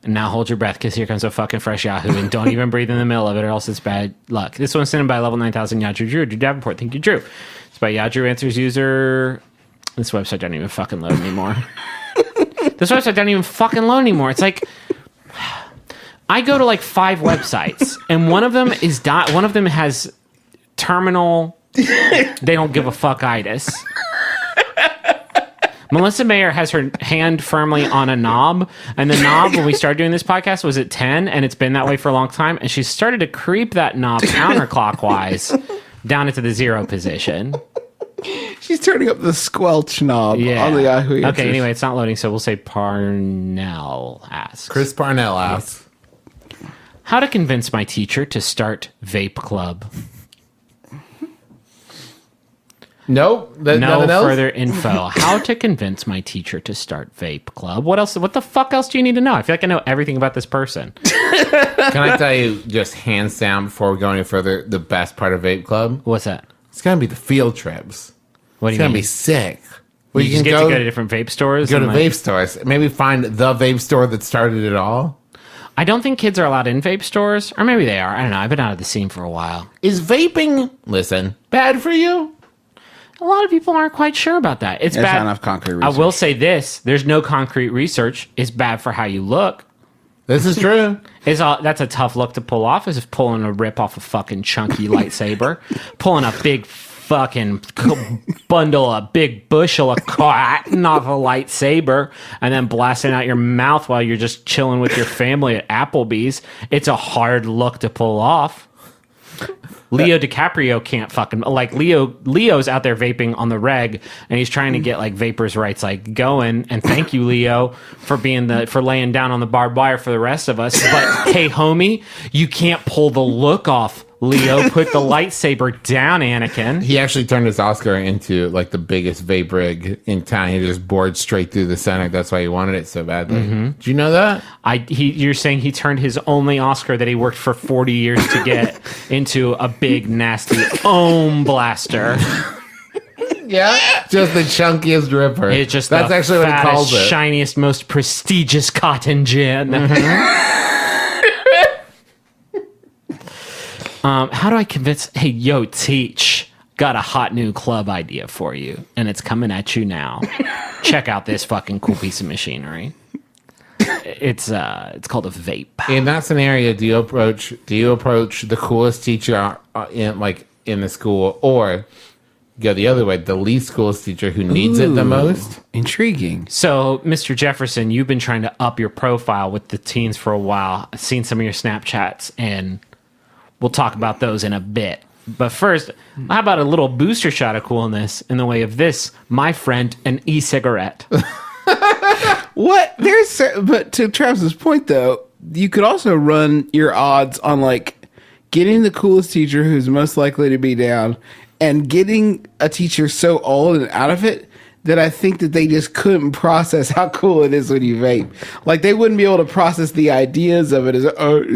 And now hold your breath because here comes a fucking fresh Yahoo, and don't even breathe in the middle of it or else it's bad luck. This one's sent in by level 9000 Yadru Drew. Drew Davenport, thank you, Drew. It's by Yadru Answers user. This website doesn't even fucking load anymore. This website doesn't even fucking load anymore. It's like I go to like 5 websites, and one of them has terminal. They don't give a fuck-itis. Melissa Mayer has her hand firmly on a knob, and the knob, when we started doing this podcast, was at 10, and it's been that way for a long time, and she started to creep that knob counterclockwise down into the 0 position. She's turning up the squelch knob on the Yahoo Answers. Okay, anyway, it's not loading, so we'll say Parnell asks. Chris Parnell asks. How to convince my teacher to start Vape Club? Nope. No further info. How to convince my teacher to start Vape Club? What else? What the fuck else do you need to know? I feel like I know everything about this person. Can I tell you, just hands down, before we go any further, the best part of Vape Club? What's that? It's gonna be the field trips. What do you mean? It's gonna be sick. You just get to go to different vape stores? Go to vape stores. Maybe find the vape store that started it all. I don't think kids are allowed in vape stores. Or maybe they are. I don't know. I've been out of the scene for a while. Is vaping, bad for you? A lot of people aren't quite sure about that. It's There's bad. not enough concrete research. I will say this. There's no concrete research. It's bad for how you look. This is true. That's a tough look to pull off. Is pulling a rip off a fucking chunky lightsaber. Pulling a big fucking a big bushel of cotton off a lightsaber and then blasting out your mouth while you're just chilling with your family at Applebee's. It's a hard look to pull off. Leo DiCaprio can't fucking Leo's out there vaping on the reg, and he's trying to get like vapors rights like going. And thank you, Leo, for laying down on the barbed wire for the rest of us. But hey, homie, you can't pull the look off. Leo, put the lightsaber down, Anakin. He actually turned his Oscar into like the biggest vape rig in town. He just bored straight through the center. That's why he wanted it so badly. Mm-hmm. Did you know that? You're saying he turned his only Oscar that he worked for 40 years to get into a big, nasty ohm blaster. Yeah, just the chunkiest ripper. It's just that's actually what he calls it. Shiniest, most prestigious cotton gin. Mm-hmm. How do I convince? Hey, yo, teach. Got a hot new club idea for you, and it's coming at you now. Check out this fucking cool piece of machinery. It's called a vape. In that scenario, do you approach the coolest teacher in the school, or go the other way, the least coolest teacher who needs it the most? Intriguing. So, Mr. Jefferson, you've been trying to up your profile with the teens for a while. I've seen some of your Snapchats, and we'll talk about those in a bit. But first, how about a little booster shot of coolness in the way of this, my friend, an e-cigarette? What? But to Travis's point, though, you could also run your odds on like getting the coolest teacher who's most likely to be down, and getting a teacher so old and out of it that I think that they just couldn't process how cool it is when you vape. Like, they wouldn't be able to process the ideas of it as,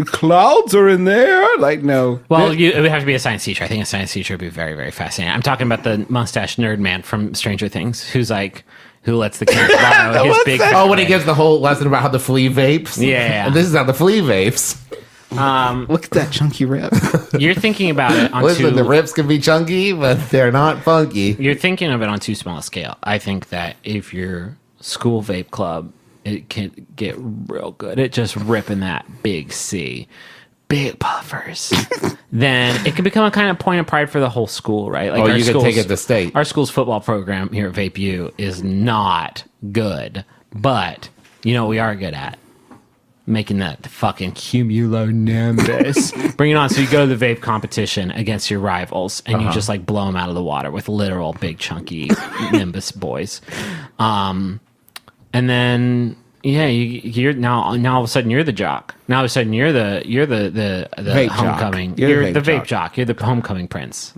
clouds are in there? Like, no. Well, it would have to be a science teacher. I think a science teacher would be very, very fascinating. I'm talking about the mustache nerd man from Stranger Things, who's like, who lets the kids borrow his big... Oh, when he gives the whole lesson about how the flea vapes? Yeah. And this is how the flea vapes. Look at that chunky rip. You're thinking about it on Listen, the rips can be chunky, but they're not funky. You're thinking of it on too small a scale. I think that if your school vape club, it can get real good at just ripping that big C, big puffers, then it can become a kind of point of pride for the whole school, right? Like you can take it to state. Our school's football program here at Vape U is not good, but you know what we are good at? Making that fucking cumulonimbus. Bring it on. So you go to the vape competition against your rivals, and you just like blow them out of the water with literal big chunky nimbus boys. And then you're now all of a sudden you're the jock. Now all of a sudden you're the vape homecoming. Jock. You're the vape jock. You're the homecoming prince.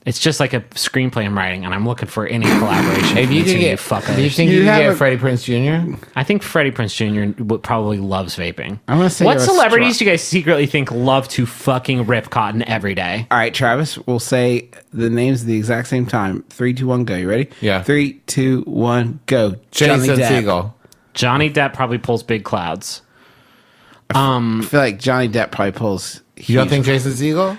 It's just like a screenplay I'm writing, and I'm looking for any collaboration. If you could get, do you think you could get Freddie Prinze Jr.? I think Freddie Prinze Jr. Probably loves vaping. I'm gonna say what celebrities do you guys secretly think love to fucking rip cotton every day? All right, Travis, we'll say the names at the exact same time. 3, 2, 1, go. You ready? Yeah. 3, 2, 1, go. Jason Segel. Johnny Depp probably pulls big clouds. I feel like Johnny Depp probably pulls. You don't think Jason Segel?